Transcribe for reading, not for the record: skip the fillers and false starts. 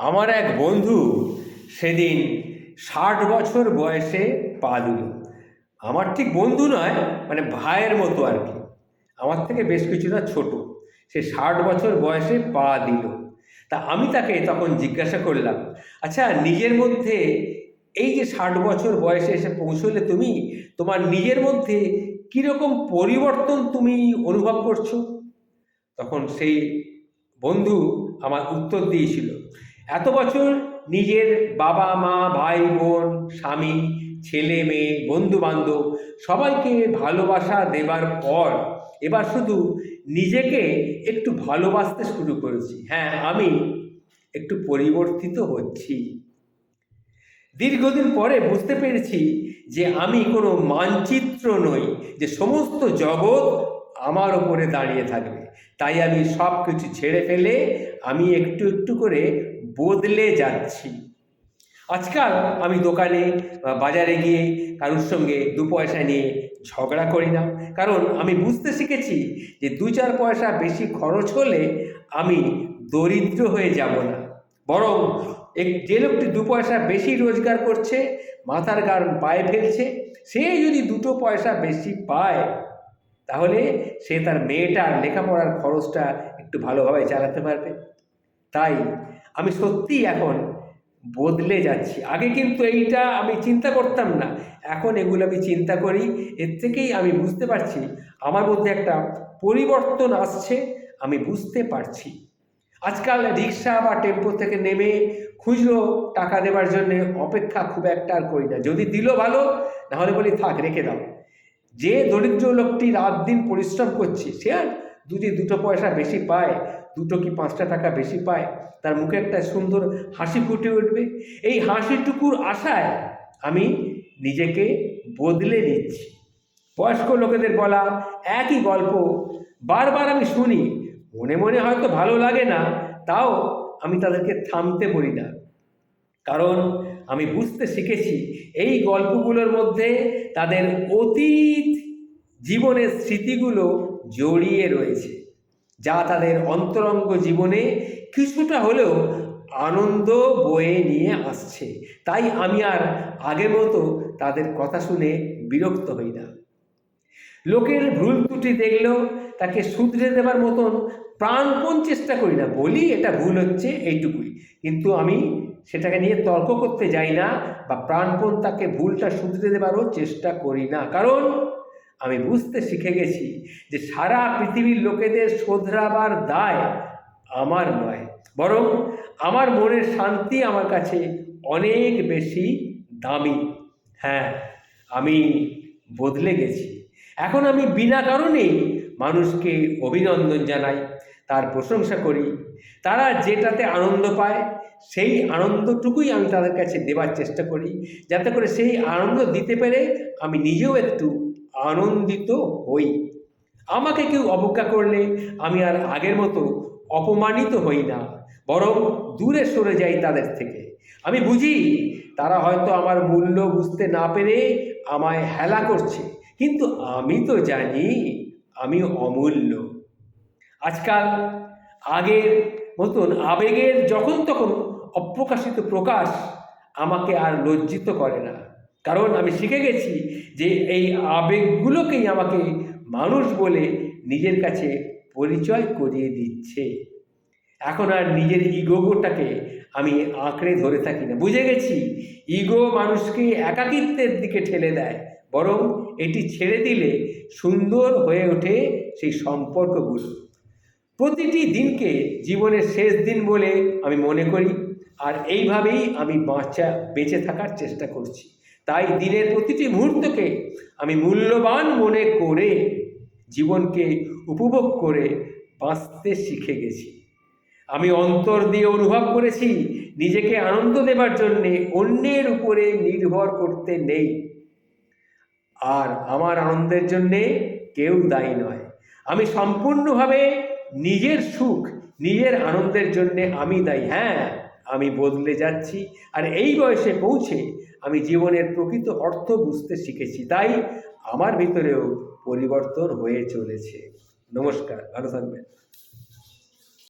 আমার এক বন্ধু সেদিন 60 বছর বয়সে পা দিল। আমার ঠিক বন্ধু নয়, মানে ভাইয়ের মতো আর কি। আমার থেকে বেশ কিছুটা ছোট। সে 60 বছর বয়সে পা দিল। তা আমি তাকে তখন জিজ্ঞাসা করলাম, আচ্ছা, নিজের মধ্যে এই যে 60 বছর বয়সে এসে পৌঁছলে তুমি, তোমার নিজের মধ্যে কীরকম পরিবর্তন তুমি অনুভব করছো? তখন সেই বন্ধু আমার উত্তর দিয়েছিল, এত বছর নিজের বাবা মা ভাই বোন স্বামী ছেলে মেয়ে বন্ধু বান্ধব সবাইকে ভালোবাসা দেবার পর এবার শুধু নিজেকে একটু ভালোবাসতে শুরু করেছি। হ্যাঁ, আমি একটু পরিবর্তিত হচ্ছি। দীর্ঘদিন পরে বুঝতে পেরেছি যে আমি কোনো মানচিত্র নই, যে সমস্ত জগৎ আমার ওপরে দাঁড়িয়ে থাকবে। তাই আমি সব কিছু ছেড়ে ফেলে আমি একটু একটু করে বদলে যাচ্ছি। আজকাল আমি দোকানে বা বাজারে গিয়ে কারোর সঙ্গে 2 পয়সা নিয়ে ঝগড়া করি না, কারণ আমি বুঝতে শিখেছি যে 2-4 পয়সা বেশি খরচ হলে আমি দরিদ্র হয়ে যাব না, বরং যে লোকটি 2 পয়সা বেশি রোজগার করছে, মাথার গাম পায়ে ফেলছে, সে যদি 2 পয়সা বেশি পায় তাহলে সে তার মেয়েটার লেখাপড়ার খরচটা একটু ভালোভাবে চালাতে পারবে। তাই আমি সত্যিই এখন বদলে যাচ্ছি। আগে কিন্তু এইটা আমি চিন্তা করতাম না, এখন এগুলো আমি চিন্তা করি। এর থেকেই আমি বুঝতে পারছি আমার মধ্যে একটা পরিবর্তন আসছে, আমি বুঝতে পারছি। আজকাল রিক্সা বা টেম্পো থেকে নেমে খুচরো টাকা দেওয়ার জন্য অপেক্ষা খুব একটা আর করি না। যদি দিল ভালো, নাহলে বলি থাক, রেখে দাও। যে দরিদ্র লোকটি রাত দিন পরিশ্রম করছে, সে আর যদি 2 পয়সা বেশি পায়, 2 কি 5টা টাকা বেশি পায়, তার মুখে একটা সুন্দর হাসি ফুটে উঠবে। এই হাসিটুকুর আশায় আমি নিজেকে বদলে নিচ্ছি। বয়স্ক লোকেদের বলা একই গল্প বারবার আমি শুনি, মনে মনে হয়তো ভালো লাগে না, তাও আমি তাদেরকে থামতে বলি না, কারণ আমি বুঝতে শিখেছি এই গল্পগুলোর মধ্যে তাদের অতীত জীবনের স্মৃতিগুলো জড়িয়ে রয়েছে, যা তাদের অন্তরঙ্গ জীবনে কিছুটা হলেও আনন্দ বয়ে নিয়ে আসছে। তাই আমি আর আগের মতো তাদের কথা শুনে বিরক্ত হই না। লোকের ভুল ত্রুটি দেখলেও তাকে শুধরে দেবার মতন প্রাণপণ চেষ্টা করি না, বলি এটা ভুল হচ্ছে এইটুকুই, কিন্তু আমি সেটাকে নিয়ে তর্ক করতে যাই না বা প্রাণপণ তাকে ভুলটা শুধরে দেবারও চেষ্টা করি না, কারণ আমি বুঝতে শিখে গেছি যে সারা পৃথিবীর লোকেদের শোধরাবার দায় আমার নয়, বরং আমার মনের শান্তি আমার কাছে অনেক বেশি দামি। হ্যাঁ, আমি বদলে গেছি। এখন আমি বিনা কারণেই মানুষকে অভিনন্দন জানাই, তার প্রশংসা করি। তারা যেটাতে আনন্দ পায় সেই আনন্দটুকুই আমি তাদের কাছে দেবার চেষ্টা করি, যাতে করে সেই আনন্দ দিতে পেরে আমি নিজেও একটু আনন্দিত হই। আমাকে কেউ অবজ্ঞা করলে আমি আর আগের মতো অপমানিত হই না, বরং দূরে সরে যাই তাদের থেকে। আমি বুঝি তারা হয়তো আমার মূল্য বুঝতে না পেরে আমায় হেলা করছে, কিন্তু আমি তো জানি আমি অমূল্য। আজকাল আগের মতন আবেগের যখন তখন অপ্রকাশিত প্রকাশ আমাকে আর লজ্জিত করে না, কারণ আমি শিখে গেছি যে এই আবেগগুলোকেই আমাকে মানুষ বলে নিজের কাছে পরিচয় করিয়ে দিচ্ছে। এখন আর নিজের ইগোটাকে আমি আঁকড়ে ধরে থাকি না। বুঝে গেছি ইগো মানুষকে একাকিত্বের দিকে ঠেলে দেয়, বরং এটি ছেড়ে দিলে সুন্দর হয়ে ওঠে সেই সম্পর্কগুলো। প্রতিটি দিনকে জীবনের শেষ দিন বলে আমি মনে করি, আর এইভাবেই আমি বেঁচে থাকার চেষ্টা করছি। তাই দিনের প্রতিটি মুহূর্তকে আমি মূল্যবান মনে করে জীবনকে উপভোগ করে বাঁচতে শিখে গেছি। আমি অন্তর দিয়ে অনুভব করেছি নিজেকে আনন্দ দেবার জন্যে অন্যের উপরে নির্ভর করতে নেই, আর আমার আনন্দের জন্যে কেউ দায়ী নয়। আমি সম্পূর্ণভাবে নিজের সুখ নিজের আনন্দের জন্যে আমি দায়ী। হ্যাঁ, আমি বদলে যাচ্ছি, আর এই বয়সে পৌঁছে আমি জীবনের প্রকৃত অর্থ বুঝতে শিখেছি। তাই আমার ভিতরেও পরিবর্তন হয়ে চলেছে। নমস্কার, ভালো থাকবেন।